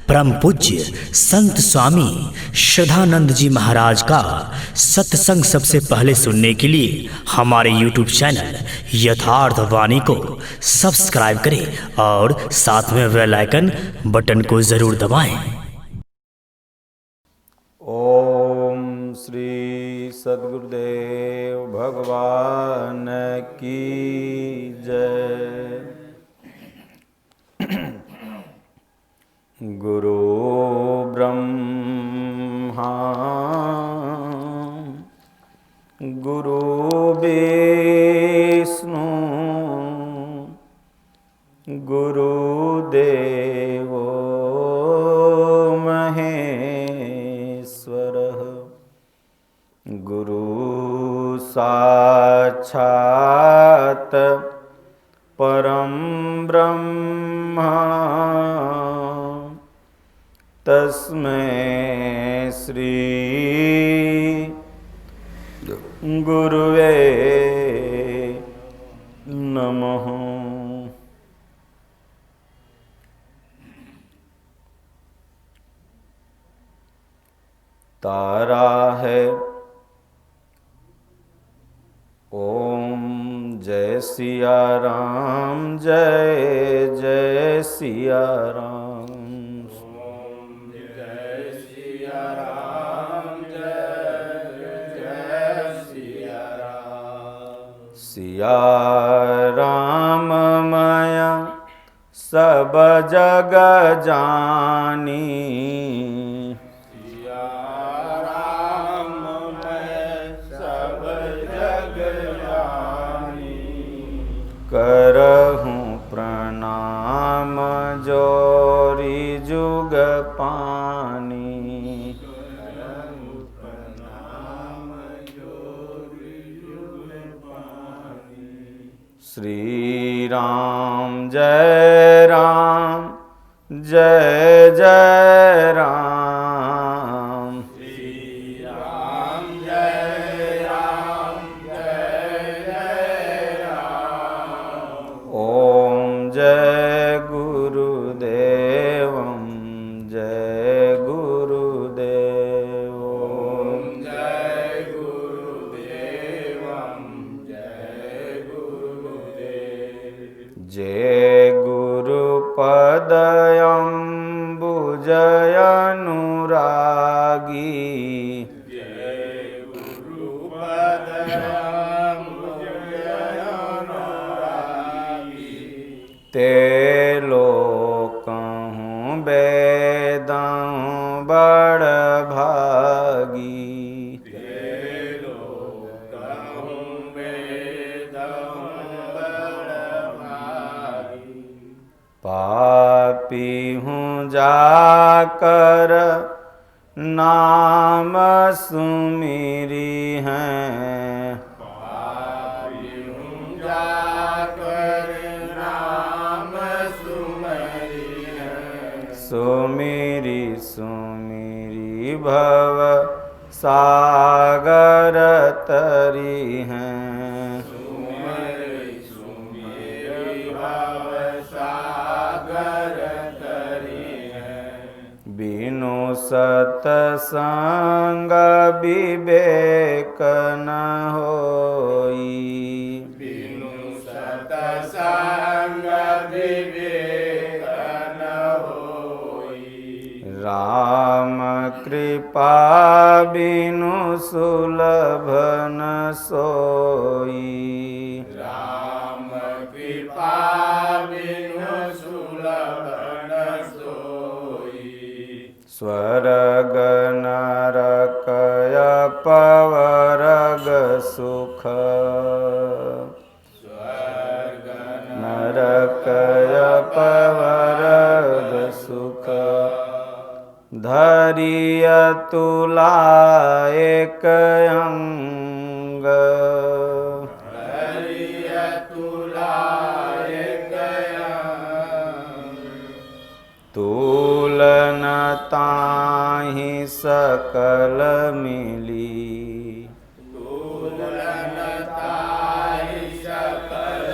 परम पूज्य संत स्वामी श्रद्धानंद जी महाराज का सत्संग सबसे पहले सुनने के लिए हमारे YouTube चैनल यथार्थ वाणी को सब्सक्राइब करें और साथ में बेल आइकन बटन को जरूर दबाएं। ओम श्री सद्गुरुदेव भगवान की जय। गुरु ब्रह्मा गुरु विष्णु गुरुदेवो महेश्वरः। गुरु साक्षात् परं ब्रह्म तस्मै श्री गुरुवे नमः। तारा है ओम जय सिया राम, जय जय सिया राम। सिया राम माया सब जग जानी। सिया राम मैं सब जग जानी। करहूँ प्रणाम जोरी जुग पानी। श्री राम जय राम, जय जय राम। श्री राम जय राम, जय जय राम। ओम जय गुरुदेवम, जय गुरुदेव। ओम जय गुरुदेवम, जय गुरुदेव। जय गुरुपद अम्बुजय अनुरागी। जय गुरुपद अम्बुजय अनुरागी। ते लोकहूँ वेदहूँ बड़ भागी। पापी हूँ जाकर नाम सुमिरी हैं। पापी हूँ जाकर नाम सुमिरी हैं। सुमिरी सुमिरी भव सागर तरी हैं। बिनु सतसंग विवेक न होई। बिनु सतसंग विवेक न होई। राम कृपा बिनु सुलभ न सोई। राम कृपा बिनु सुलभ न सोई। स्वर्ग नरक अपवर्ग सुख। स्वर्ग नरक अपवर्ग सुख। धरिय तुला एक अंग। धरिय तुला एक अंग। तुलन ताहि सकल मिली। तुलन ताहि सकल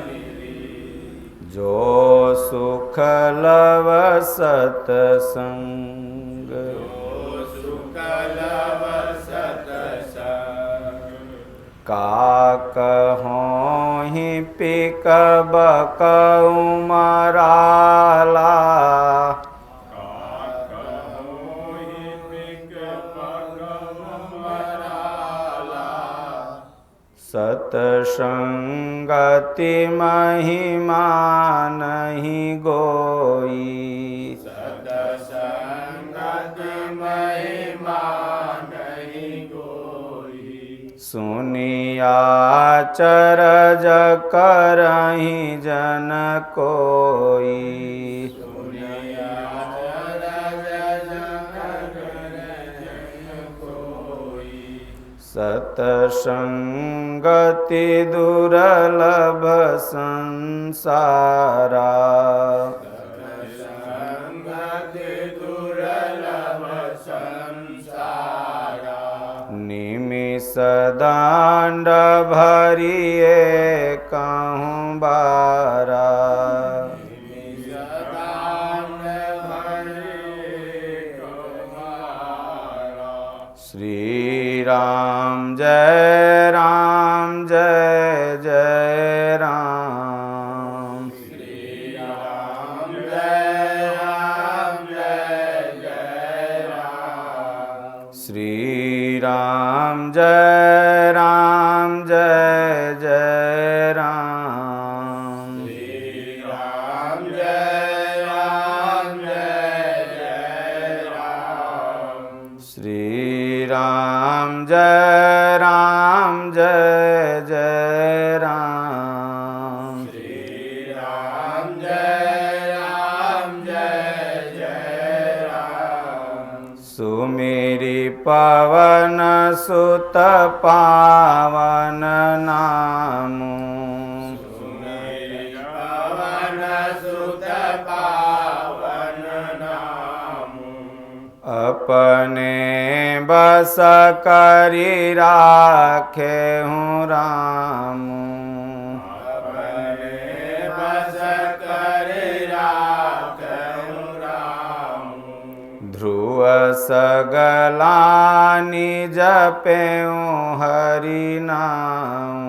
मिली। जो सुख सुखलव सतसंग का कहोहि पिक बकउ मराला सतसंगति महिमा नहीं गोई सुनिया चरज करहि जन कोई सतसंगति दुर्लभ संसारा निमिष दांड भरिए कहूँ बारा श्री राम जय राम जय जय राम श्री राम जय राम जय जय राम श्री राम जय राम जय जय राम श्री राम जय राम जय जय राम श्री राम जय राम जय जय राम श्री राम जय राम जय जय राम सुमेरी पवन सुत पावन नामु सुमेरी पवन सुत पावन नामु अपने बस करी राखे हूँ राम अपने बस करी राखे हूँ राम ध्रुव सगला निज पेऊँ हरि नाम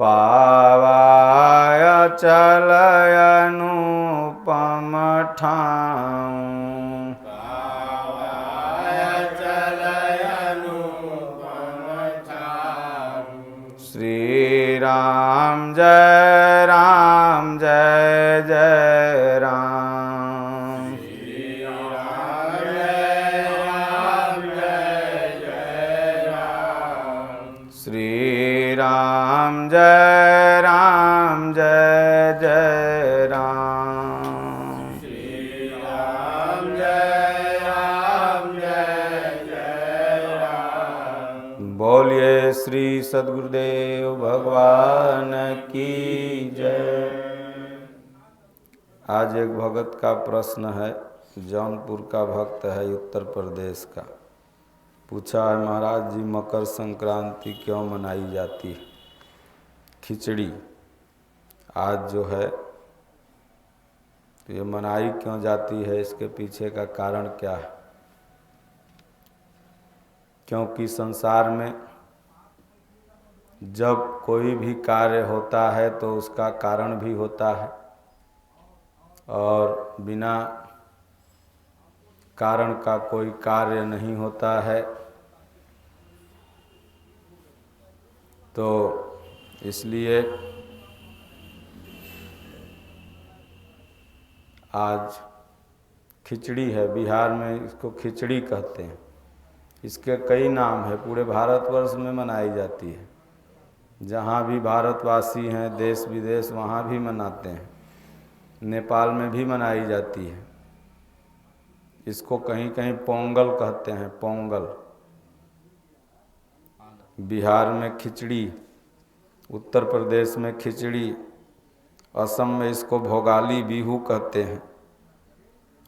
पावाय चलय अनुपम ठाऊं पावाय चलय अनुपम ठाऊं श्री राम जय राम जय जय राम श्री राम जय राम जय जय राम श्री राम जय राम जय जय राम श्री राम जय राम जय जय राम बोलिए श्री सद्गुरुदेव भगवान की जय। आज एक भगत का प्रश्न है, जौनपुर का भक्त है, उत्तर प्रदेश का। पूछा है, महाराज जी मकर संक्रांति क्यों मनाई जाती है? खिचड़ी आज जो है तो ये मनाई क्यों जाती है, इसके पीछे का कारण क्या है? क्योंकि संसार में जब कोई भी कार्य होता है तो उसका कारण भी होता है, और बिना कारण का कोई कार्य नहीं होता है। तो इसलिए आज खिचड़ी है, बिहार में इसको खिचड़ी कहते हैं। इसके कई नाम है, पूरे भारतवर्ष में मनाई जाती है। जहाँ भी भारतवासी हैं देश विदेश वहाँ भी मनाते हैं। नेपाल में भी मनाई जाती है। इसको कहीं कहीं पोंगल कहते हैं, पोंगल। बिहार में खिचड़ी, उत्तर प्रदेश में खिचड़ी, असम में इसको भोगाली बिहू कहते हैं,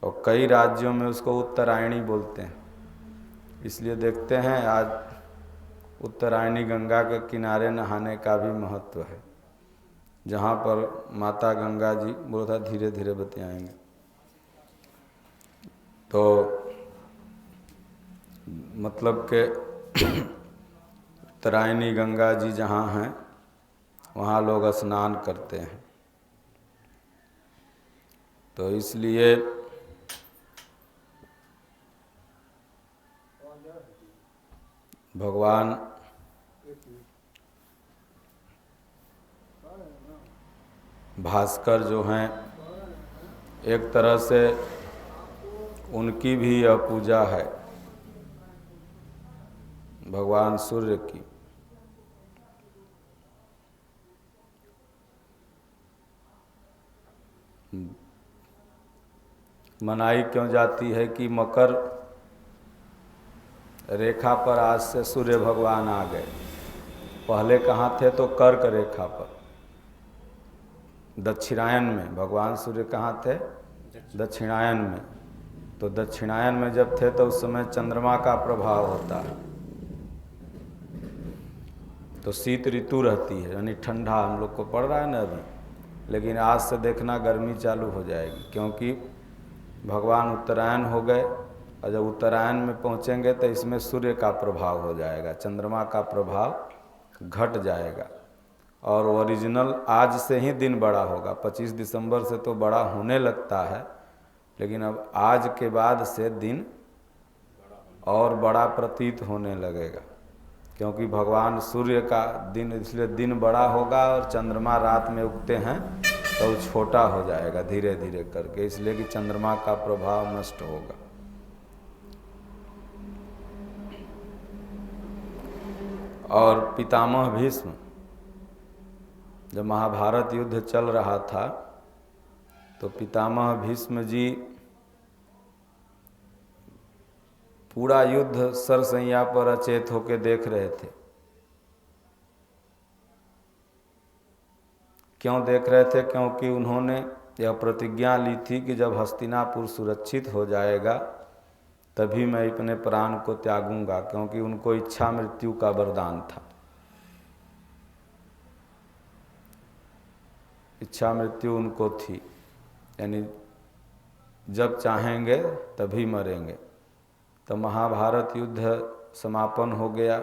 और कई राज्यों में उसको उत्तरायणी बोलते हैं। इसलिए देखते हैं आज उत्तरायणी गंगा के किनारे नहाने का भी महत्व है, जहाँ पर माता गंगा जी, बोला धीरे धीरे बतियाएंगे, तो मतलब के उत्तरायणी गंगा जी जहाँ हैं वहाँ लोग स्नान करते हैं। तो इसलिए भगवान भास्कर जो हैं, एक तरह से उनकी भी यह पूजा है, भगवान सूर्य की। मनाई क्यों जाती है कि मकर रेखा पर आज से सूर्य भगवान आ गए। पहले कहाँ थे? तो कर्क रेखा पर, दक्षिणायन में। भगवान सूर्य कहाँ थे? दक्षिणायन में। तो दक्षिणायन में जब थे तो उस समय चंद्रमा का प्रभाव होता है, तो शीत ऋतु रहती है, यानी ठंडा हम लोग को पड़ रहा है ना अभी, लेकिन आज से देखना गर्मी चालू हो जाएगी, क्योंकि भगवान उत्तरायण हो गए, और जब उत्तरायण में पहुँचेंगे तो इसमें सूर्य का प्रभाव हो जाएगा, चंद्रमा का प्रभाव घट जाएगा, और ओरिजिनल आज से ही दिन बड़ा होगा। 25 दिसंबर से तो बड़ा होने लगता है, लेकिन अब आज के बाद से दिन और बड़ा प्रतीत होने लगेगा, क्योंकि भगवान सूर्य का दिन, इसलिए दिन बड़ा होगा और चंद्रमा रात में उगते हैं तो वो छोटा हो जाएगा धीरे धीरे करके, इसलिए कि चंद्रमा का प्रभाव नष्ट होगा। और पितामह भीष्म, जब महाभारत युद्ध चल रहा था तो पितामह भीष्म जी पूरा युद्ध सरसैया पर अचेत होकर देख रहे थे। क्यों देख रहे थे? क्योंकि उन्होंने यह प्रतिज्ञा ली थी कि जब हस्तिनापुर सुरक्षित हो जाएगा तभी मैं अपने प्राण को त्यागूंगा, क्योंकि उनको इच्छा मृत्यु का वरदान था। इच्छा मृत्यु उनको थी, यानी जब चाहेंगे तभी मरेंगे। तो महाभारत युद्ध समापन हो गया।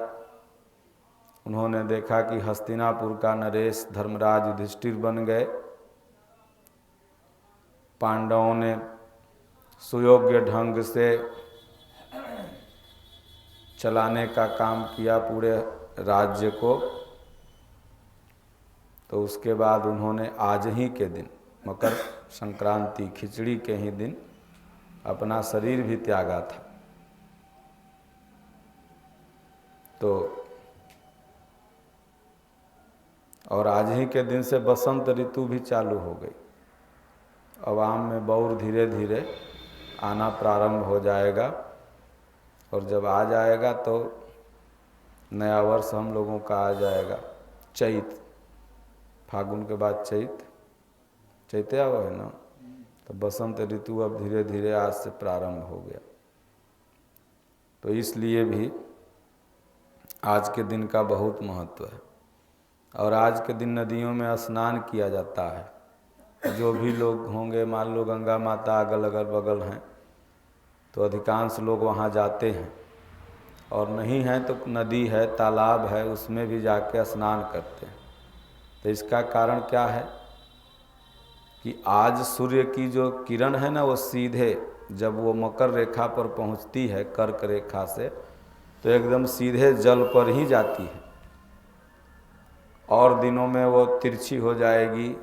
उन्होंने देखा कि हस्तिनापुर का नरेश धर्मराज युधिष्ठिर बन गए। पांडवों ने सुयोग्य ढंग से चलाने का काम किया पूरे राज्य को। तो उसके बाद उन्होंने आज ही के दिन, मकर संक्रांति खिचड़ी के ही दिन, अपना शरीर भी त्यागा था। तो और आज ही के दिन से बसंत ऋतु भी चालू हो गई। अब आम में बौर धीरे धीरे आना प्रारंभ हो जाएगा, और जब आ जाएगा तो नया वर्ष हम लोगों का आ जाएगा। चैत, फागुन के बाद चैत आवा है ना, तो बसंत ऋतु अब धीरे धीरे आज से प्रारंभ हो गया। तो इसलिए भी आज के दिन का बहुत महत्व है। और आज के दिन नदियों में स्नान किया जाता है। जो भी लोग होंगे, मान लो गंगा माता अगल बगल हैं तो अधिकांश लोग वहाँ जाते हैं, और नहीं है तो नदी है, तालाब है, उसमें भी जाके स्नान करते हैं। तो इसका कारण क्या है कि आज सूर्य की जो किरण है ना, वो सीधे जब वो मकर रेखा पर पहुँचती है कर्क रेखा से, तो एकदम सीधे जल पर ही जाती है। और दिनों में वो तिरछी हो जाएगी,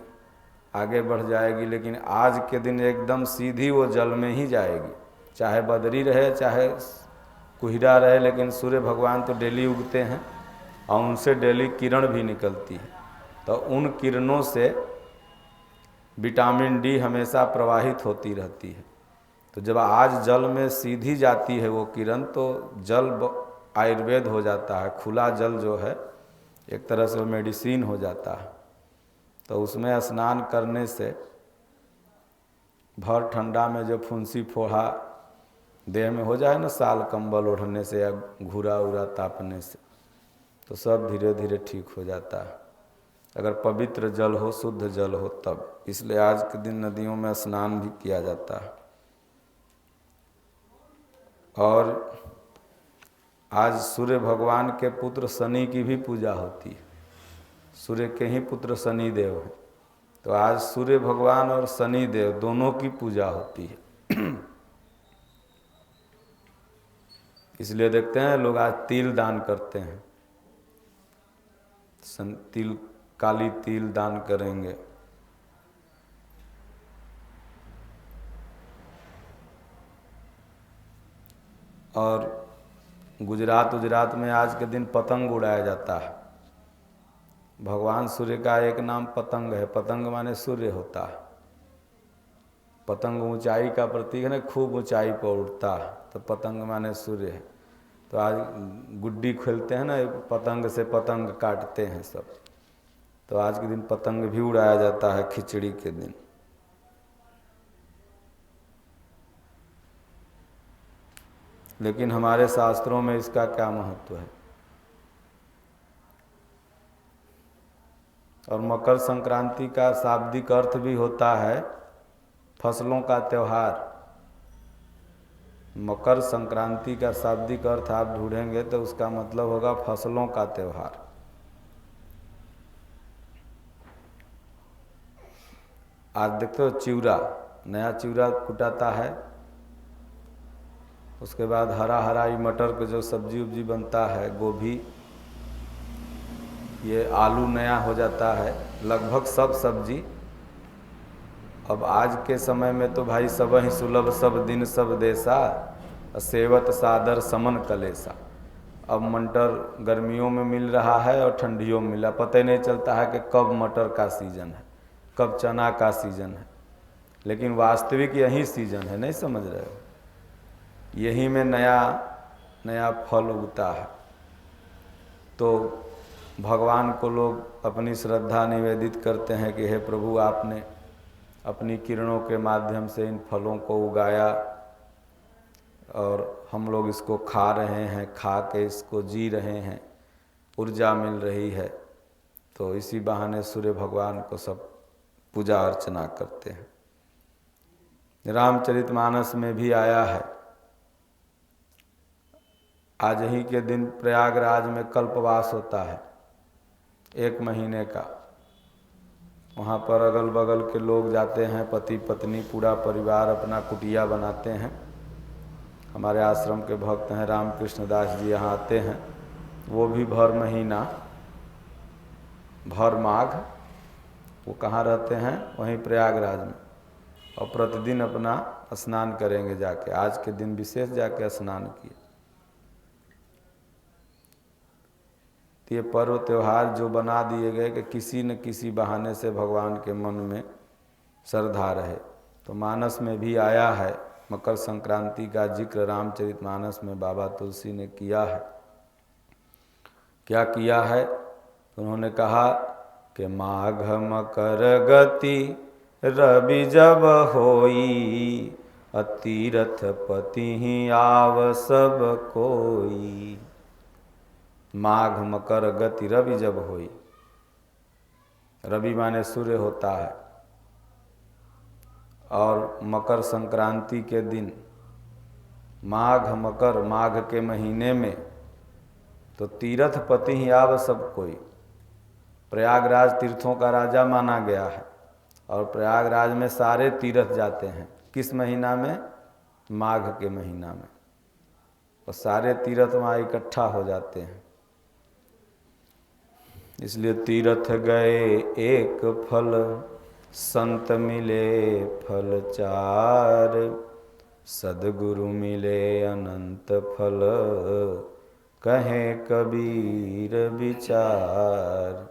आगे बढ़ जाएगी, लेकिन आज के दिन एकदम सीधी वो जल में ही जाएगी। चाहे बदरी रहे, चाहे कुहिरा रहे, लेकिन सूर्य भगवान तो डेली उगते हैं और उनसे डेली किरण भी निकलती है। तो उन किरणों से विटामिन डी हमेशा प्रवाहित होती रहती है। तो जब आज जल में सीधी जाती है वो किरण, तो जल आयुर्वेद हो जाता है। खुला जल जो है एक तरह से मेडिसिन हो जाता है। तो उसमें स्नान करने से भर ठंडा में जो फुंसी फोड़ा देह में हो जाए ना, साल कंबल ओढ़ने से या घूरा उरा तापने से, तो सब धीरे धीरे ठीक हो जाता है, अगर पवित्र जल हो, शुद्ध जल हो तब। इसलिए आज के दिन नदियों में स्नान भी किया जाता है। और आज सूर्य भगवान के पुत्र शनि की भी पूजा होती है। सूर्य के ही पुत्र शनि देव हैं, तो आज सूर्य भगवान और शनि देव दोनों की पूजा होती है। इसलिए देखते हैं लोग आज तिल दान करते हैं, तिल, काली तिल दान करेंगे। और गुजरात में आज के दिन पतंग उड़ाया जाता है। भगवान सूर्य का एक नाम पतंग है, पतंग माने सूर्य होता है। पतंग ऊंचाई का प्रतीक है ना, खूब ऊंचाई पर उड़ता है, तो पतंग माने सूर्य है। तो आज गुड्डी खेलते हैं ना, पतंग से पतंग काटते हैं सब, तो आज के दिन पतंग भी उड़ाया जाता है खिचड़ी के दिन। लेकिन हमारे शास्त्रों में इसका क्या महत्व है। और मकर संक्रांति का शाब्दिक अर्थ भी होता है फसलों का त्यौहार। मकर संक्रांति का शाब्दिक अर्थ आप ढूंढेंगे तो उसका मतलब होगा फसलों का त्यौहार। आज देखते हो चिवड़ा, नया चिवड़ा कुटाता है, उसके बाद हरा हरा ही मटर का जो सब्जी उब्जी बनता है, गोभी, ये आलू नया हो जाता है, लगभग सब सब्जी। अब आज के समय में तो भाई सब ही सुलभ सब दिन सब देसा, सेवत सादर समन कलेसा। अब मटर गर्मियों में मिल रहा है और ठंडियों में मिला, पता ही नहीं चलता है कि कब मटर का सीजन है, कब चना का सीजन है। लेकिन वास्तविक यही सीजन है, नहीं समझ रहे हो, यही में नया नया फल उगता है। तो भगवान को लोग अपनी श्रद्धा निवेदित करते हैं कि हे प्रभु, आपने अपनी किरणों के माध्यम से इन फलों को उगाया और हम लोग इसको खा रहे हैं, खा के इसको जी रहे हैं, ऊर्जा मिल रही है। तो इसी बहाने सूर्य भगवान को सब पूजा अर्चना करते हैं। रामचरितमानस में भी आया है, आज ही के दिन प्रयागराज में कल्पवास होता है 1 महीने का। वहाँ पर अगल बगल के लोग जाते हैं, पति पत्नी पूरा परिवार अपना कुटिया बनाते हैं। हमारे आश्रम के भक्त हैं रामकृष्ण दास जी, यहाँ आते हैं, वो भी भर महीना, भर माघ, वो कहाँ रहते हैं, वहीं प्रयागराज में, और प्रतिदिन अपना स्नान करेंगे जाके। आज के दिन विशेष जाके स्नान किए। ये पर्व त्यौहार जो बना दिए गए कि किसी न किसी बहाने से भगवान के मन में श्रद्धा रहे। तो मानस में भी आया है, मकर संक्रांति का जिक्र रामचरितमानस में बाबा तुलसी ने किया है। क्या किया है, उन्होंने कहा कि माघ मकर गति रवि जब होई, अतीरथ पति ही आव सब कोई। माघ मकर गति रवि जब होई, रवि माने सूर्य होता है, और मकर संक्रांति के दिन माघ मकर, माघ के महीने में, तो तीर्थ पति ही आव सब कोई। प्रयागराज तीर्थों का राजा माना गया है, और प्रयागराज में सारे तीर्थ जाते हैं। किस महीना में, माघ के महीना में, और सारे तीर्थ वहाँ इकट्ठा हो जाते हैं। इसलिए तीर्थ गए एक फल, संत मिले फल चार, सद्गुरु मिले अनंत फल, कहे कबीर विचार।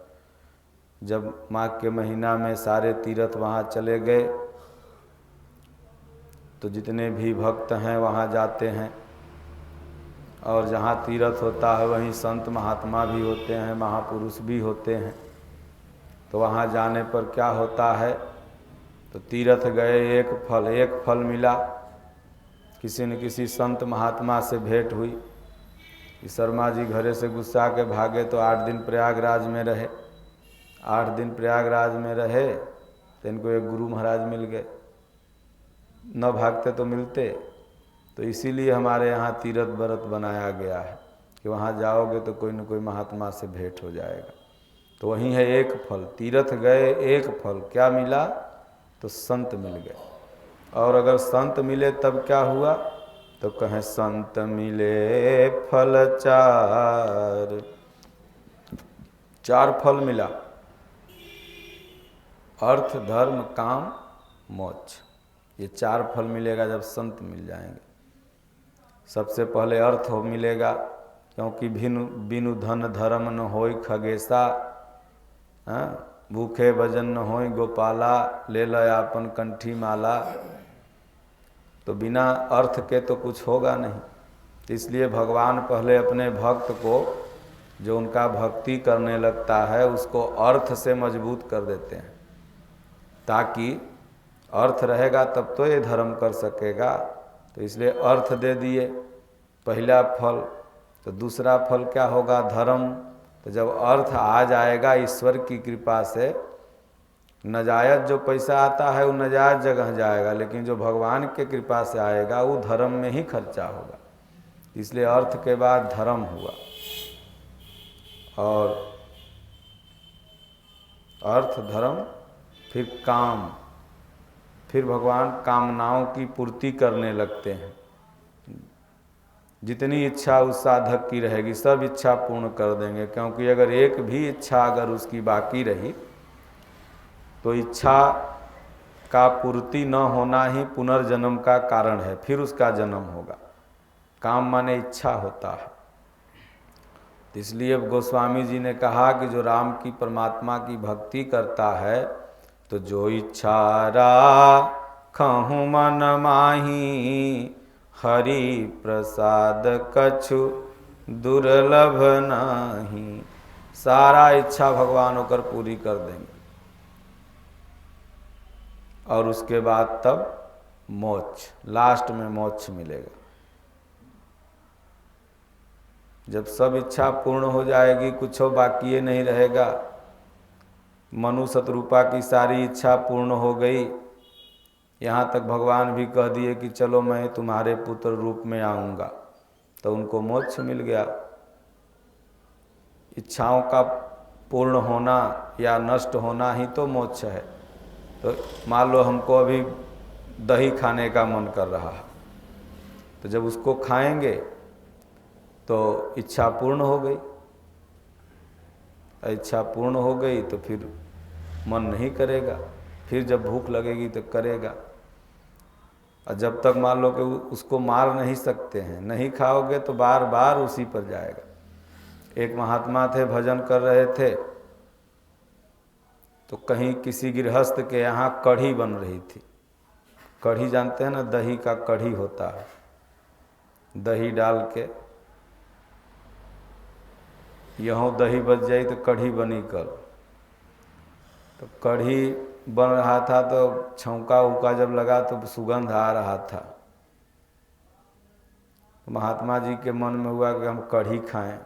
जब माघ के महीना में सारे तीर्थ वहाँ चले गए, तो जितने भी भक्त हैं वहाँ जाते हैं, और जहाँ तीर्थ होता है वहीं संत महात्मा भी होते हैं, महापुरुष भी होते हैं। तो वहाँ जाने पर क्या होता है, तो तीर्थ गए एक फल मिला, किसी न किसी संत महात्मा से भेंट हुई, कि शर्मा जी घरे से गुस्सा के भागे तो 8 दिन प्रयागराज में रहे। 8 दिन प्रयागराज में रहे तो इनको एक गुरु महाराज मिल गए, न भागते तो मिलते। तो इसीलिए हमारे यहाँ तीर्थ व्रत बनाया गया है कि वहाँ जाओगे तो कोई न कोई महात्मा से भेंट हो जाएगा। तो वही है एक फल, तीर्थ गए एक फल, क्या मिला? तो संत मिल गए। और अगर संत मिले तब क्या हुआ? तो कहें संत मिले फल चार, 4 फल मिला, अर्थ धर्म काम मोक्ष। ये 4 फल मिलेगा जब संत मिल जाएंगे। सबसे पहले अर्थ हो मिलेगा, क्योंकि बिनु धन धर्म न होय खगेशा, भूखे भजन न होय गोपाला, ले लय आपन कंठी माला। तो बिना अर्थ के तो कुछ होगा नहीं। इसलिए भगवान पहले अपने भक्त को, जो उनका भक्ति करने लगता है, उसको अर्थ से मजबूत कर देते हैं, ताकि अर्थ रहेगा तब तो ये धर्म कर सकेगा। तो इसलिए अर्थ दे दिए पहला फल। तो दूसरा फल क्या होगा? धर्म। तो जब अर्थ आ जाएगा ईश्वर की कृपा से, नजायज जो पैसा आता है वो नजायज जगह जाएगा, लेकिन जो भगवान के कृपा से आएगा वो धर्म में ही खर्चा होगा। इसलिए अर्थ के बाद धर्म हुआ, और अर्थ धर्म फिर काम, फिर भगवान कामनाओं की पूर्ति करने लगते हैं। जितनी इच्छा उस साधक की रहेगी सब इच्छा पूर्ण कर देंगे, क्योंकि अगर एक भी इच्छा अगर उसकी बाकी रही तो इच्छा का पूर्ति न होना ही पुनर्जन्म का कारण है, फिर उसका जन्म होगा। काम माने इच्छा होता है। तो इसलिए गोस्वामी जी ने कहा कि जो राम की परमात्मा की भक्ति करता है, तो जो इच्छा राखहु मन माही, हरि प्रसाद कछु दुर्लभ नाही। सारा इच्छा भगवान होकर पूरी कर देंगे, और उसके बाद तब मोक्ष, लास्ट में मोक्ष मिलेगा। जब सब इच्छा पूर्ण हो जाएगी, कुछ बाकी नहीं रहेगा। मनु शतरूपा की सारी इच्छा पूर्ण हो गई, यहाँ तक भगवान भी कह दिए कि चलो मैं तुम्हारे पुत्र रूप में आऊँगा, तो उनको मोक्ष मिल गया। इच्छाओं का पूर्ण होना या नष्ट होना ही तो मोक्ष है। तो मान लो हमको अभी दही खाने का मन कर रहा है, तो जब उसको खाएंगे तो इच्छा पूर्ण हो गई। इच्छा पूर्ण हो गई तो फिर मन नहीं करेगा, फिर जब भूख लगेगी तो करेगा। और जब तक मान लो कि उसको मार नहीं सकते हैं, नहीं खाओगे तो बार बार उसी पर जाएगा। एक महात्मा थे, भजन कर रहे थे, तो कहीं किसी गृहस्थ के यहाँ कढ़ी बन रही थी। कढ़ी जानते हैं ना, दही का कढ़ी होता है, दही डाल के, यहाँ दही बच जाई तो कढ़ी बनी कल। तो कढ़ी बन रहा था तो छौंका उका जब लगा तो सुगंध आ रहा था। तो महात्मा जी के मन में हुआ कि हम कढ़ी खाएं।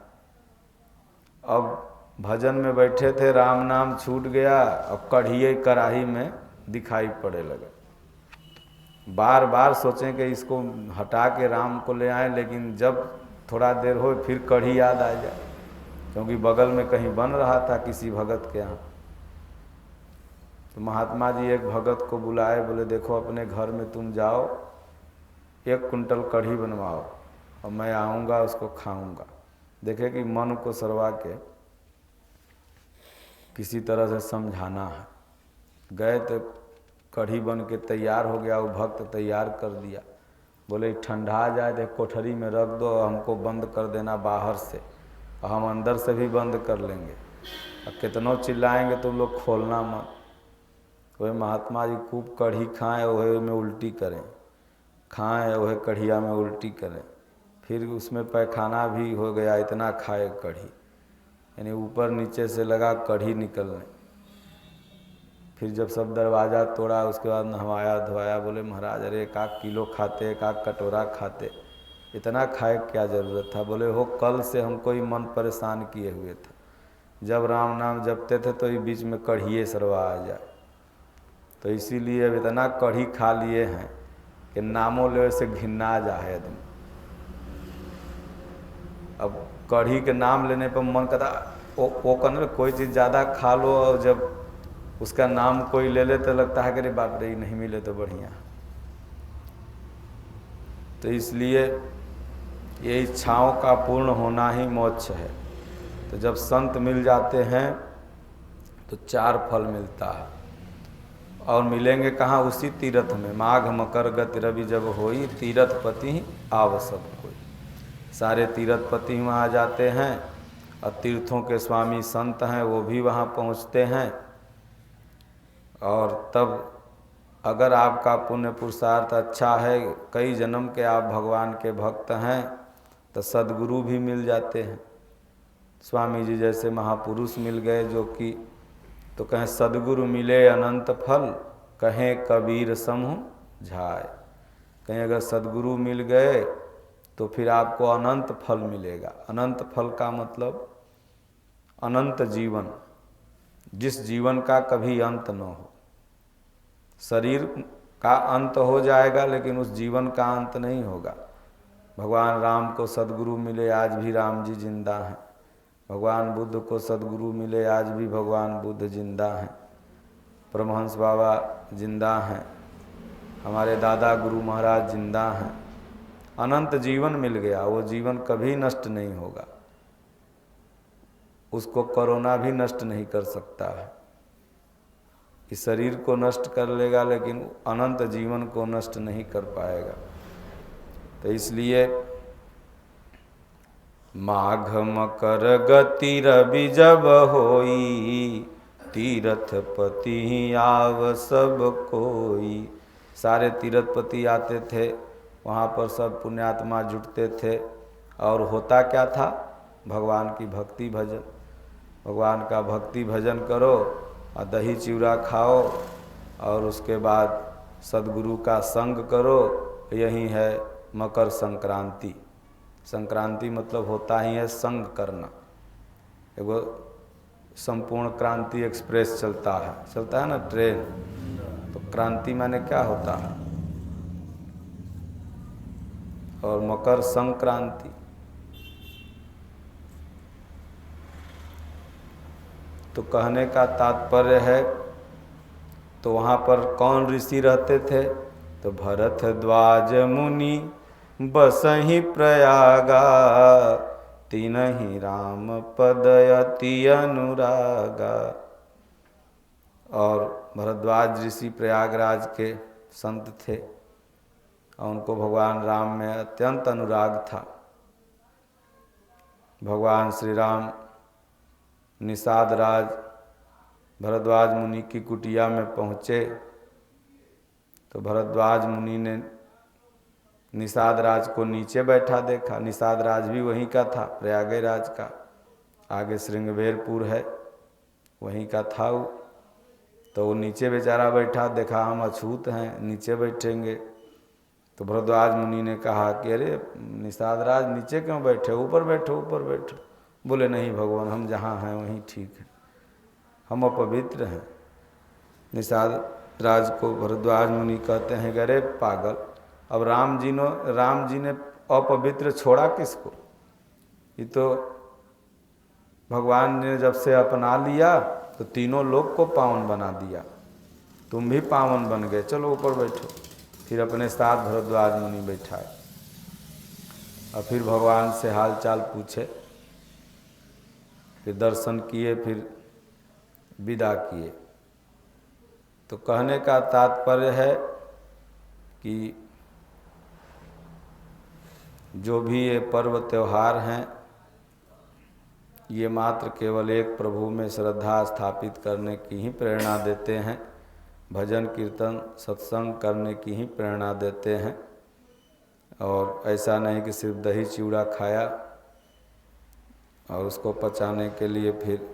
अब भजन में बैठे थे, राम नाम छूट गया और कढ़ी कढ़ाई में दिखाई पड़े लगा। बार बार सोचें कि इसको हटा के राम को ले आएं, लेकिन जब थोड़ा देर हो फिर कढ़ी याद आ जाए, क्योंकि बगल में कहीं बन रहा था किसी भगत के यहाँ। तो महात्मा जी एक भगत को बुलाए, बोले देखो अपने घर में तुम जाओ, 1 कुंटल कढ़ी बनवाओ और मैं आऊँगा उसको खाऊँगा। देखे कि मन को सरवा के किसी तरह से समझाना है। गए तो कढ़ी बन के तैयार हो गया, वो भक्त तैयार कर दिया। बोले ठंडा जाए तो कोठरी में रख दो, हमको बंद कर देना बाहर से, और हम अंदर से भी बंद कर लेंगे, और कितनों चिल्लाएंगे तुम लोग खोलना मत। वही महात्मा जी खूब कढ़ी खाएं, वही में उल्टी करें, खाएं वही कढ़िया में उल्टी करें, फिर उसमें पैखाना भी हो गया, इतना खाए कढ़ी, यानी ऊपर नीचे से लगा कढ़ी निकलने। फिर जब सब दरवाज़ा तोड़ा, उसके बाद नहवाया धोवाया। बोले महाराज अरे 1 किलो खाते, 1 कटोरा खाते। इतना खाए क्या ज़रूरत था। बोले हो कल से हमको ही मन परेशान किए हुए था, जब राम नाम जपते थे तो ये बीच में कढ़िए सरवा आ जाए। तो इसीलिए अब इतना कढ़ी खा लिए हैं कि नामों ले से घिन्ना जाए आदमी। अब कढ़ी के नाम लेने पर मन करता वो करने कोई चीज़ ज़्यादा खा लो और जब उसका नाम कोई ले ले तो लगता है कि अरे बाप रे नहीं मिले तो बढ़िया। तो इसलिए ये इच्छाओं का पूर्ण होना ही मोक्ष है। तो जब संत मिल जाते हैं तो 4 फल मिलता है। और मिलेंगे कहाँ? उसी तीर्थ में। माघ मकर गति रवि जब होई, तीर्थपति आव सब कोई। सारे तीर्थपति वहाँ जाते हैं और तीर्थों के स्वामी संत हैं वो भी वहाँ पहुँचते हैं। और तब अगर आपका पुण्य पुरुषार्थ अच्छा है, कई जन्म के आप भगवान के भक्त हैं, तो सद्गुरु भी मिल जाते हैं। स्वामी जी जैसे महापुरुष मिल गए जो कि तो कहें सद्गुरु मिले अनंत फल, कहें कबीर समूह झाय। कहीं अगर सद्गुरु मिल गए तो फिर आपको अनंत फल मिलेगा। अनंत फल का मतलब अनंत जीवन, जिस जीवन का कभी अंत न हो। शरीर का अंत हो जाएगा लेकिन उस जीवन का अंत नहीं होगा। भगवान राम को सद्गुरु मिले, आज भी राम जी जिंदा हैं। भगवान बुद्ध को सद्गुरु मिले, आज भी भगवान बुद्ध जिंदा हैं। परमहंस बाबा जिंदा हैं, हमारे दादा गुरु महाराज जिंदा हैं। अनंत जीवन मिल गया, वो जीवन कभी नष्ट नहीं होगा। उसको कोरोना भी नष्ट नहीं कर सकता है। इस शरीर को नष्ट कर लेगा लेकिन अनंत जीवन को नष्ट नहीं कर पाएगा। तो इसलिए माघ मकर गति रवि जब होई, तीर्थपति आव सब कोई। सारे तीर्थपति आते थे, वहाँ पर सब पुण्यात्मा जुटते थे। और होता क्या था? भगवान की भक्ति भजन। भगवान का भक्ति भजन करो और दही चिवड़ा खाओ और उसके बाद सद्गुरु का संग करो। यही है मकर संक्रांति। संक्रांति मतलब होता ही है संग करना। एगो संपूर्ण क्रांति एक्सप्रेस चलता है ना ट्रेन, तो क्रांति माने क्या होता है? और मकर संक्रांति तो कहने का तात्पर्य है। तो वहाँ पर कौन ऋषि रहते थे? तो भरद्वाज मुनि बसहि प्रयागा, तीनहि राम पद अति अनुरागा। और भरद्वाज ऋषि प्रयागराज के संत थे और उनको भगवान राम में अत्यंत अनुराग था। भगवान श्री राम निषाद राज भरद्वाज मुनि की कुटिया में पहुँचे तो भरद्वाज मुनि ने निषाद राज को नीचे बैठा देखा। निषाद राज भी वहीं का था, प्रयागराज का। आगे श्रृंगवेरपुर है, वहीं का था वो। तो वो नीचे बेचारा बैठा, देखा हम अछूत हैं, नीचे बैठेंगे। तो भरद्वाज मुनि ने कहा कि अरे निषाद राज नीचे क्यों बैठे, ऊपर बैठो ऊपर बैठो। बोले नहीं भगवान, हम जहाँ हैं वहीं ठीक है, हम अपवित्र हैं। निषाद राज को भरद्वाज मुनि कहते हैं कि अरे पागल, अब राम जी ने अपवित्र छोड़ा किसको? ये तो भगवान ने जब से अपना लिया तो तीनों लोग को पावन बना दिया। तुम भी पावन बन गए, चलो ऊपर बैठो। फिर अपने साथ भरद्वाज मुनि बैठाए और फिर भगवान से हाल चाल पूछे, फिर दर्शन किए, फिर विदा किए। तो कहने का तात्पर्य है कि जो भी ये पर्व त्यौहार हैं, ये मात्र केवल एक प्रभु में श्रद्धा स्थापित करने की ही प्रेरणा देते हैं। भजन कीर्तन सत्संग करने की ही प्रेरणा देते हैं। और ऐसा नहीं कि सिर्फ दही चिवड़ा खाया और उसको पचाने के लिए फिर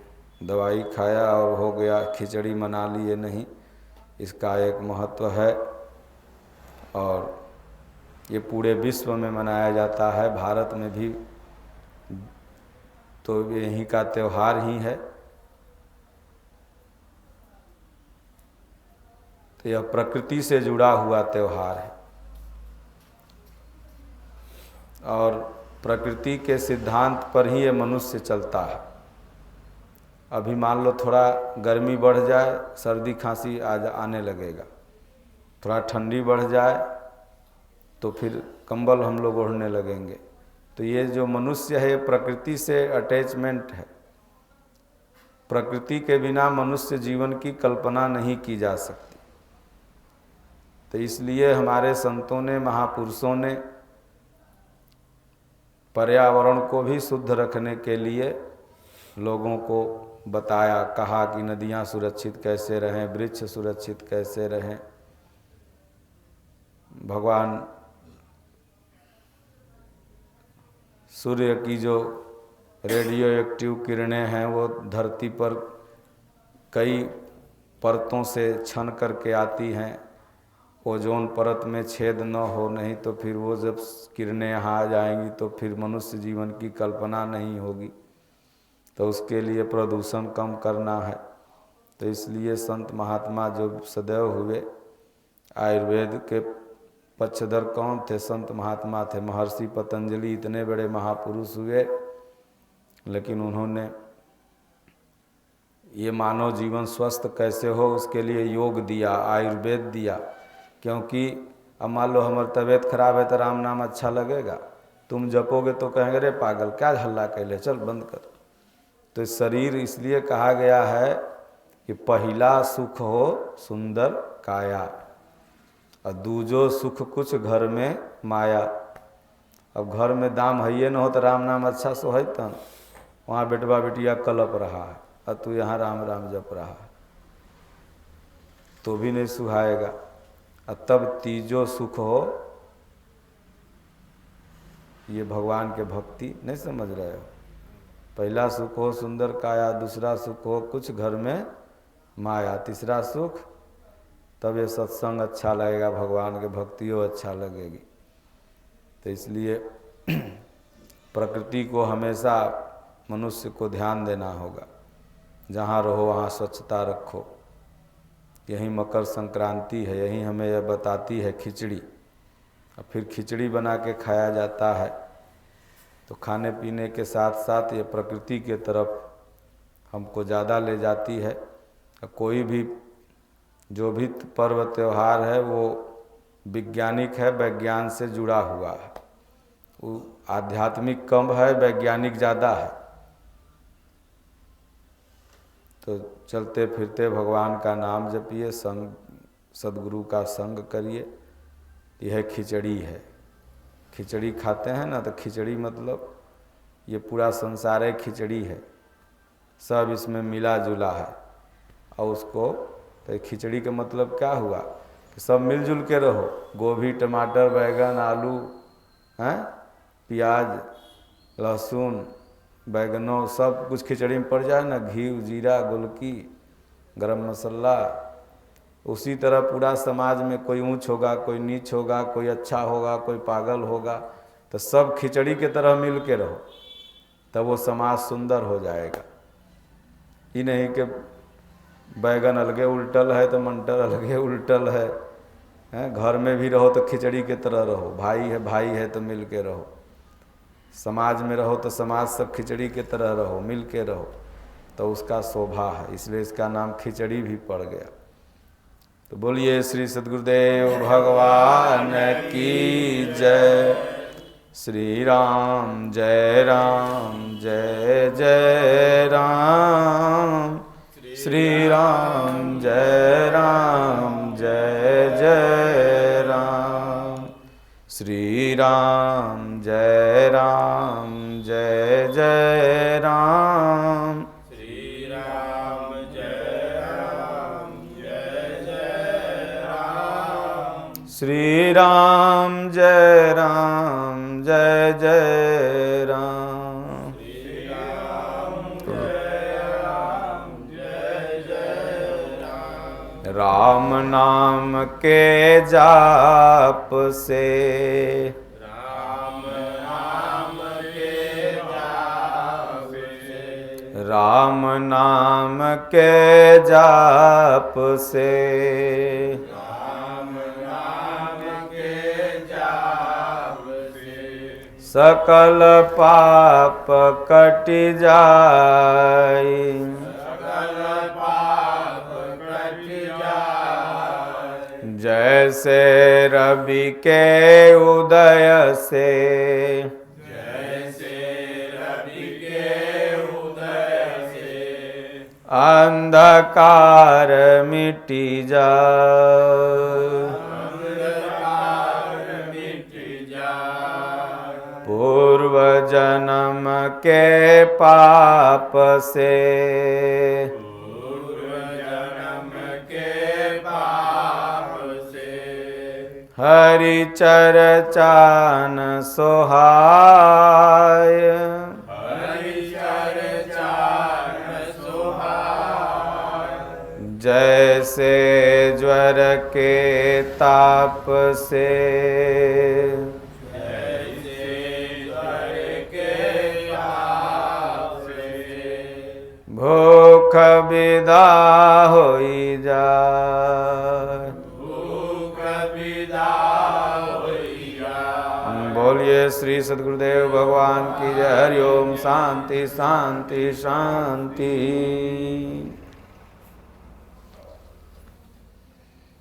दवाई खाया और हो गया, खिचड़ी मना लिए, नहीं। इसका एक महत्व है। और ये पूरे विश्व में मनाया जाता है, भारत में भी तो यहीं का त्यौहार ही है। तो यह प्रकृति से जुड़ा हुआ त्यौहार है और प्रकृति के सिद्धांत पर ही ये मनुष्य चलता है। अभी मान लो थोड़ा गर्मी बढ़ जाए, सर्दी खांसी आने लगेगा, थोड़ा ठंडी बढ़ जाए तो फिर कंबल हम लोग ओढ़ने लगेंगे। तो ये जो मनुष्य है, प्रकृति से अटैचमेंट है। प्रकृति के बिना मनुष्य जीवन की कल्पना नहीं की जा सकती। तो इसलिए हमारे संतों ने, महापुरुषों ने पर्यावरण को भी शुद्ध रखने के लिए लोगों को बताया, कहा कि नदियाँ सुरक्षित कैसे रहें, वृक्ष सुरक्षित कैसे रहें। भगवान सूर्य की जो रेडियो एक्टिव किरणें हैं वो धरती पर कई परतों से छन करके आती हैं। ओजोन परत में छेद न हो, नहीं तो फिर वो जब किरणें यहाँ आ जाएंगी तो फिर मनुष्य जीवन की कल्पना नहीं होगी। तो उसके लिए प्रदूषण कम करना है। तो इसलिए संत महात्मा जो सदैव हुए, आयुर्वेद के पक्षधर कौन थे? संत महात्मा थे। महर्षि पतंजलि इतने बड़े महापुरुष हुए, लेकिन उन्होंने ये मानव जीवन स्वस्थ कैसे हो उसके लिए योग दिया, आयुर्वेद दिया। क्योंकि अब मान लो हमारी तबीयत खराब है तो राम नाम अच्छा लगेगा, तुम जपोगे तो कहेंगे रे पागल क्या हल्ला कैले, चल बंद कर। तो शरीर इसलिए कहा गया है कि पहला सुख हो सुंदर काया और दूजो सुख कुछ घर में माया। अब घर में दाम है न हो तो राम नाम अच्छा सो है तन, वहाँ बेटवा बेटिया कलप रहा है और तू यहाँ राम राम जप रहा है तो भी नहीं सुहाएगा। और तब तीजो सुख हो, ये भगवान के भक्ति नहीं समझ रहे हो। पहला सुख हो सुंदर काया, दूसरा सुख हो कुछ घर में माया, तीसरा सुख तब ये सत्संग अच्छा लगेगा, भगवान के भक्तियों अच्छा लगेगी। तो इसलिए प्रकृति को हमेशा मनुष्य को ध्यान देना होगा। जहाँ रहो वहाँ स्वच्छता रखो। यही मकर संक्रांति है, यही हमें यह बताती है खिचड़ी। और फिर खिचड़ी बना के खाया जाता है। तो खाने पीने के साथ साथ ये प्रकृति के तरफ हमको ज़्यादा ले जाती है। कोई भी जो भी पर्व त्यौहार है वो वैज्ञानिक है, वैज्ञान से जुड़ा हुआ है। वो आध्यात्मिक कम है, वैज्ञानिक ज़्यादा है। तो चलते फिरते भगवान का नाम जपिए, संग सदगुरु का संग करिए। यह खिचड़ी है। खिचड़ी खाते हैं ना, तो खिचड़ी मतलब ये पूरा संसार है खिचड़ी है, सब इसमें मिला जुला है। और उसको तो खिचड़ी का मतलब क्या हुआ कि सब मिलजुल के रहो। गोभी, टमाटर, बैगन, आलू, हैं, प्याज, लहसुन, बैगनों सब कुछ खिचड़ी में पड़ जाए ना, घी, जीरा, गोलकी, गरम मसाला। उसी तरह पूरा समाज में कोई ऊंच होगा, कोई नीच होगा, कोई अच्छा होगा, कोई पागल होगा, तो सब खिचड़ी के तरह मिल के रहो, तब वो समाज सुंदर हो जाएगा। ये नहीं कि बैगन अलगे उल्टल है तो मटर अलगे उल्टल है। हैं, घर में भी रहो तो खिचड़ी के तरह रहो। भाई है तो मिल के रहो। समाज में रहो तो समाज सब खिचड़ी के तरह रहो, मिल के रहो, तो उसका शोभा है। इसलिए इसका नाम खिचड़ी भी पड़ गया। तो बोलिए श्री सद्गुरुदेव भगवान की जय। श्री राम जय राम जय जय राम। श्री राम जय राम जय जय राम। श्री राम जय राम जय जय राम। श्री राम जय राम जय जय राम। श्री राम जय राम जय जय राम। श्री राम जय राम जय जय राम। राम नाम के जाप से, राम नाम के जाप से, राम नाम के जाप से, राम नाम के जाप से, सकल पाप कट जाए, सकल पाप कट जाए, जैसे रवि के उदय से, जैसे रवि के उदय से, अंधकार मिटी जाए, अंधकार मिट जाए, पूर्व जन्म के पाप से, पूर्व जन्म के पाप से, हरि चर्चा न सोहाय, हरि चर्चा न सोहाय, जैसे ज्वर के ताप से, जैसे ज्वर के ताप से, भूख विदा होई जाए। भूख विदा होइया। बोलिए श्री सद्गुरुदेव भगवान की जय। हरि ओम। शांति शांति शांति।